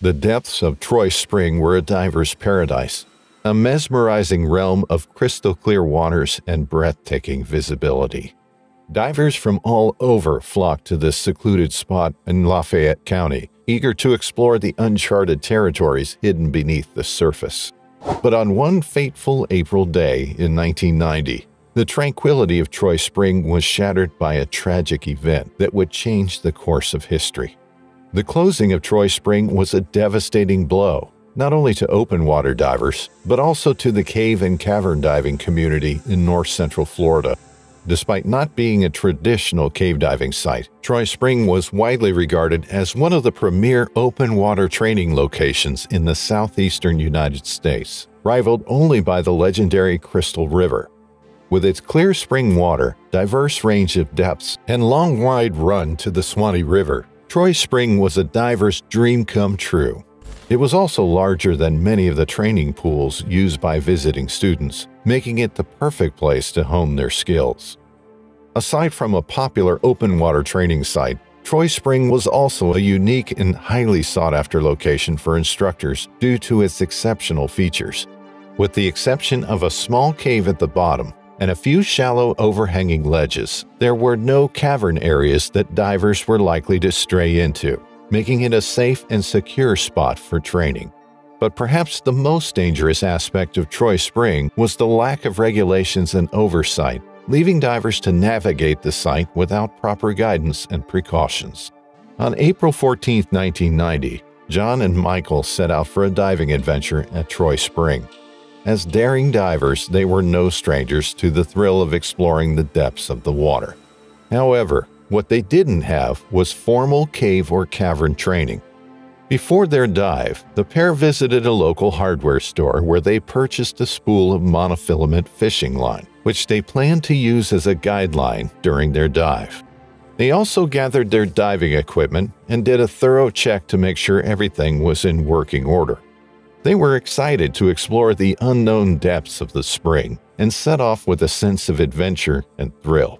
The depths of Troy Spring were a diver's paradise, a mesmerizing realm of crystal-clear waters and breathtaking visibility. Divers from all over flocked to this secluded spot in Lafayette County, eager to explore the uncharted territories hidden beneath the surface. But on one fateful April day in 1990, the tranquility of Troy Spring was shattered by a tragic event that would change the course of history. The closing of Troy Spring was a devastating blow, not only to open water divers, but also to the cave and cavern diving community in north-central Florida. Despite not being a traditional cave diving site, Troy Spring was widely regarded as one of the premier open water training locations in the southeastern United States, rivaled only by the legendary Crystal River. With its clear spring water, diverse range of depths, and long wide run to the Swanee River, Troy Spring was a diver's dream come true. It was also larger than many of the training pools used by visiting students, making it the perfect place to hone their skills. Aside from a popular open water training site, Troy Spring was also a unique and highly sought-after location for instructors due to its exceptional features. With the exception of a small cave at the bottom and a few shallow overhanging ledges, there were no cavern areas that divers were likely to stray into, making it a safe and secure spot for training. But perhaps the most dangerous aspect of Troy Spring was the lack of regulations and oversight, leaving divers to navigate the site without proper guidance and precautions. On April 14, 1990, John and Michael set out for a diving adventure at Troy Spring. As daring divers, they were no strangers to the thrill of exploring the depths of the water. However, what they didn't have was formal cave or cavern training. Before their dive, the pair visited a local hardware store where they purchased a spool of monofilament fishing line, which they planned to use as a guideline during their dive. They also gathered their diving equipment and did a thorough check to make sure everything was in working order. They were excited to explore the unknown depths of the spring and set off with a sense of adventure and thrill.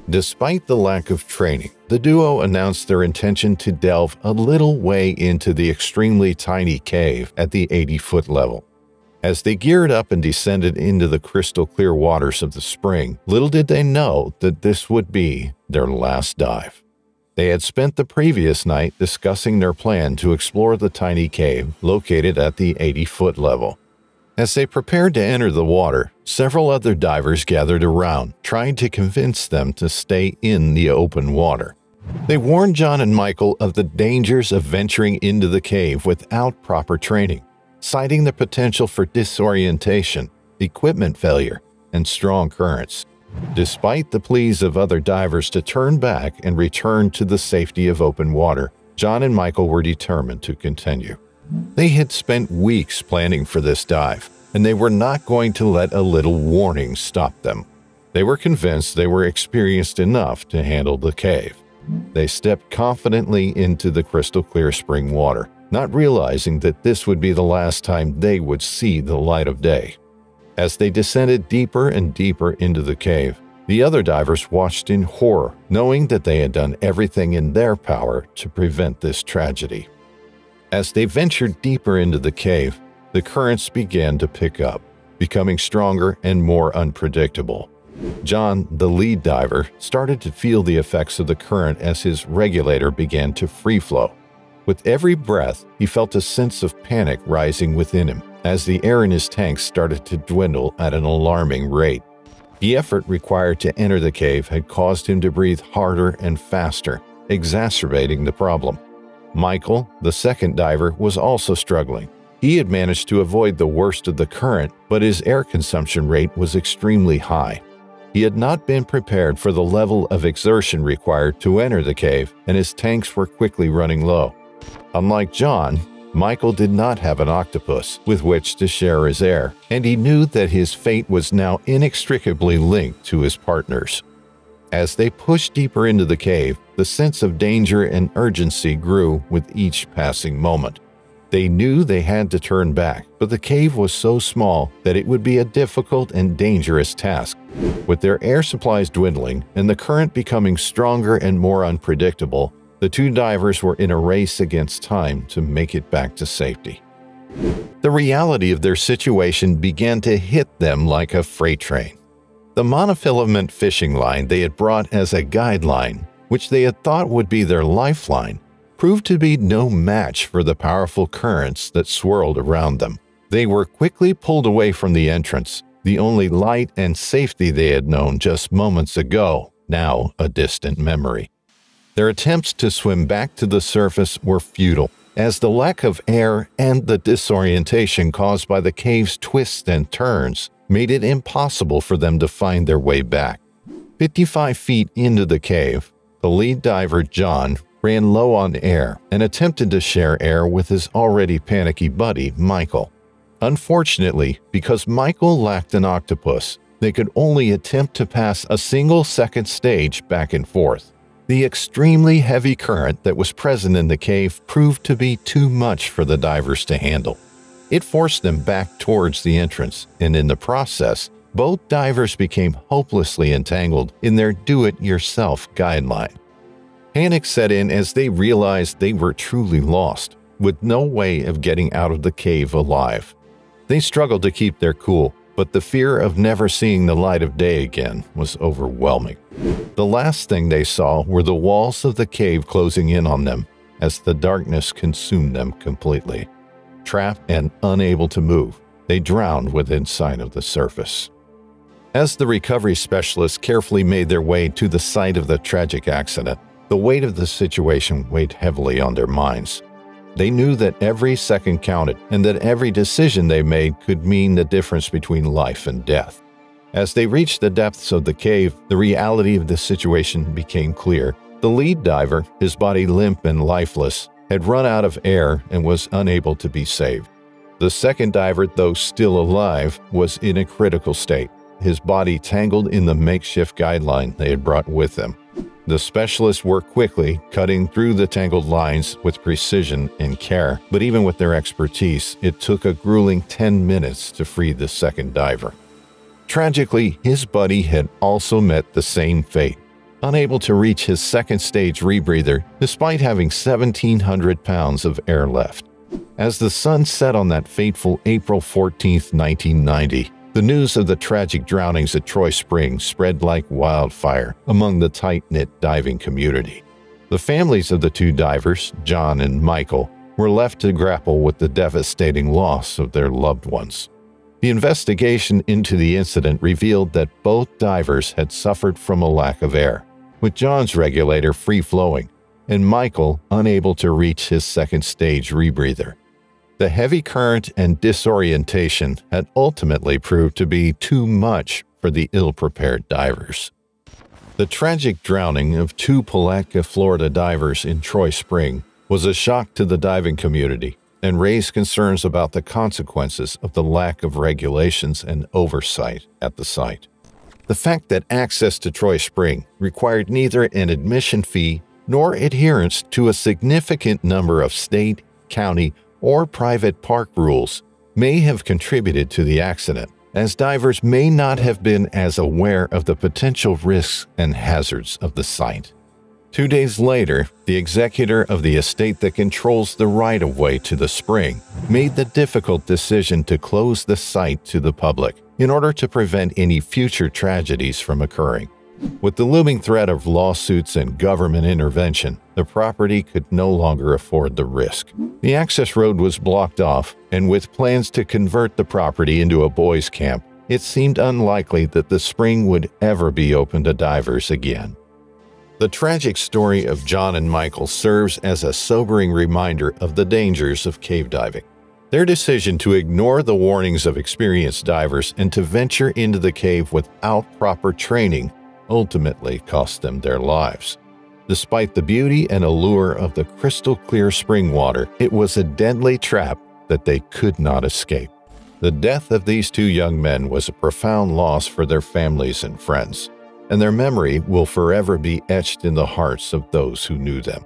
Despite the lack of training, the duo announced their intention to delve a little way into the extremely tiny cave at the 80-foot level. As they geared up and descended into the crystal-clear waters of the spring, little did they know that this would be their last dive. They had spent the previous night discussing their plan to explore the tiny cave located at the 80-foot level. As they prepared to enter the water, several other divers gathered around, trying to convince them to stay in the open water. They warned John and Michael of the dangers of venturing into the cave without proper training, citing the potential for disorientation, equipment failure, and strong currents. Despite the pleas of other divers to turn back and return to the safety of open water, John and Michael were determined to continue. They had spent weeks planning for this dive, and they were not going to let a little warning stop them. They were convinced they were experienced enough to handle the cave. They stepped confidently into the crystal-clear spring water, not realizing that this would be the last time they would see the light of day. As they descended deeper and deeper into the cave, the other divers watched in horror, knowing that they had done everything in their power to prevent this tragedy. As they ventured deeper into the cave, the currents began to pick up, becoming stronger and more unpredictable. John, the lead diver, started to feel the effects of the current as his regulator began to free flow. With every breath, he felt a sense of panic rising within him as the air in his tanks started to dwindle at an alarming rate. The effort required to enter the cave had caused him to breathe harder and faster, exacerbating the problem. Michael, the second diver, was also struggling. He had managed to avoid the worst of the current, but his air consumption rate was extremely high. He had not been prepared for the level of exertion required to enter the cave, and his tanks were quickly running low. Unlike John, Michael did not have an octopus with which to share his air, and he knew that his fate was now inextricably linked to his partner's. As they pushed deeper into the cave, the sense of danger and urgency grew with each passing moment. They knew they had to turn back, but the cave was so small that it would be a difficult and dangerous task. With their air supplies dwindling and the current becoming stronger and more unpredictable, The two divers were in a race against time to make it back to safety. The reality of their situation began to hit them like a freight train. The monofilament fishing line they had brought as a guideline, which they had thought would be their lifeline, proved to be no match for the powerful currents that swirled around them. They were quickly pulled away from the entrance, the only light and safety they had known just moments ago, now a distant memory. Their attempts to swim back to the surface were futile, as the lack of air and the disorientation caused by the cave's twists and turns made it impossible for them to find their way back. 55 feet into the cave, the lead diver, John, ran low on air and attempted to share air with his already panicky buddy, Michael. Unfortunately, because Michael lacked an octopus, they could only attempt to pass a single second stage back and forth. The extremely heavy current that was present in the cave proved to be too much for the divers to handle. It forced them back towards the entrance, and in the process, both divers became hopelessly entangled in their do-it-yourself guideline. Panic set in as they realized they were truly lost, with no way of getting out of the cave alive. They struggled to keep their cool, but the fear of never seeing the light of day again was overwhelming. The last thing they saw were the walls of the cave closing in on them as the darkness consumed them completely. Trapped and unable to move, they drowned within sight of the surface. As the recovery specialists carefully made their way to the site of the tragic accident, the weight of the situation weighed heavily on their minds. They knew that every second counted and that every decision they made could mean the difference between life and death. As they reached the depths of the cave, the reality of the situation became clear. The lead diver, his body limp and lifeless, had run out of air and was unable to be saved. The second diver, though still alive, was in a critical state, his body tangled in the makeshift guideline they had brought with them. The specialists worked quickly, cutting through the tangled lines with precision and care, but even with their expertise, it took a grueling 10 minutes to free the second diver. Tragically, his buddy had also met the same fate, unable to reach his second stage rebreather despite having 1,700 pounds of air left. As the sun set on that fateful April 14, 1990, the news of the tragic drownings at Troy Springs spread like wildfire among the tight-knit diving community. The families of the two divers, John and Michael, were left to grapple with the devastating loss of their loved ones. The investigation into the incident revealed that both divers had suffered from a lack of air, with John's regulator free-flowing and Michael unable to reach his second stage rebreather. The heavy current and disorientation had ultimately proved to be too much for the ill-prepared divers. The tragic drowning of two Palatka, Florida divers in Troy Springs was a shock to the diving community and raised concerns about the consequences of the lack of regulations and oversight at the site. The fact that access to Troy Springs required neither an admission fee nor adherence to a significant number of state, county, or private park rules may have contributed to the accident, as divers may not have been as aware of the potential risks and hazards of the site. 2 days later, the executor of the estate that controls the right-of-way to the spring made the difficult decision to close the site to the public in order to prevent any future tragedies from occurring. With the looming threat of lawsuits and government intervention, the property could no longer afford the risk. The access road was blocked off, and with plans to convert the property into a boys' camp, it seemed unlikely that the spring would ever be open to divers again. The tragic story of John and Michael serves as a sobering reminder of the dangers of cave diving. Their decision to ignore the warnings of experienced divers and to venture into the cave without proper training ultimately cost them their lives. Despite the beauty and allure of the crystal-clear spring water, it was a deadly trap that they could not escape. The death of these two young men was a profound loss for their families and friends, and their memory will forever be etched in the hearts of those who knew them.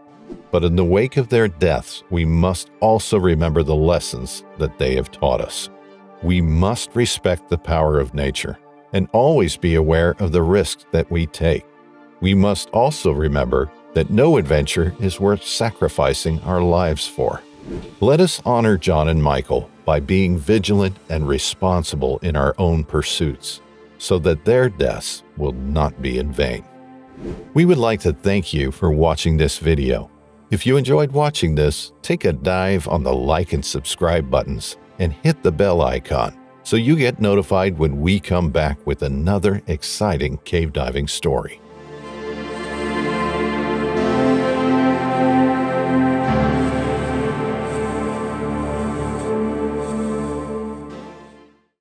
But in the wake of their deaths, we must also remember the lessons that they have taught us. We must respect the power of nature and always be aware of the risks that we take. We must also remember that no adventure is worth sacrificing our lives for. Let us honor John and Michael by being vigilant and responsible in our own pursuits, so that their deaths will not be in vain. We would like to thank you for watching this video. If you enjoyed watching this, take a dive on the like and subscribe buttons and hit the bell icon so you get notified when we come back with another exciting cave diving story.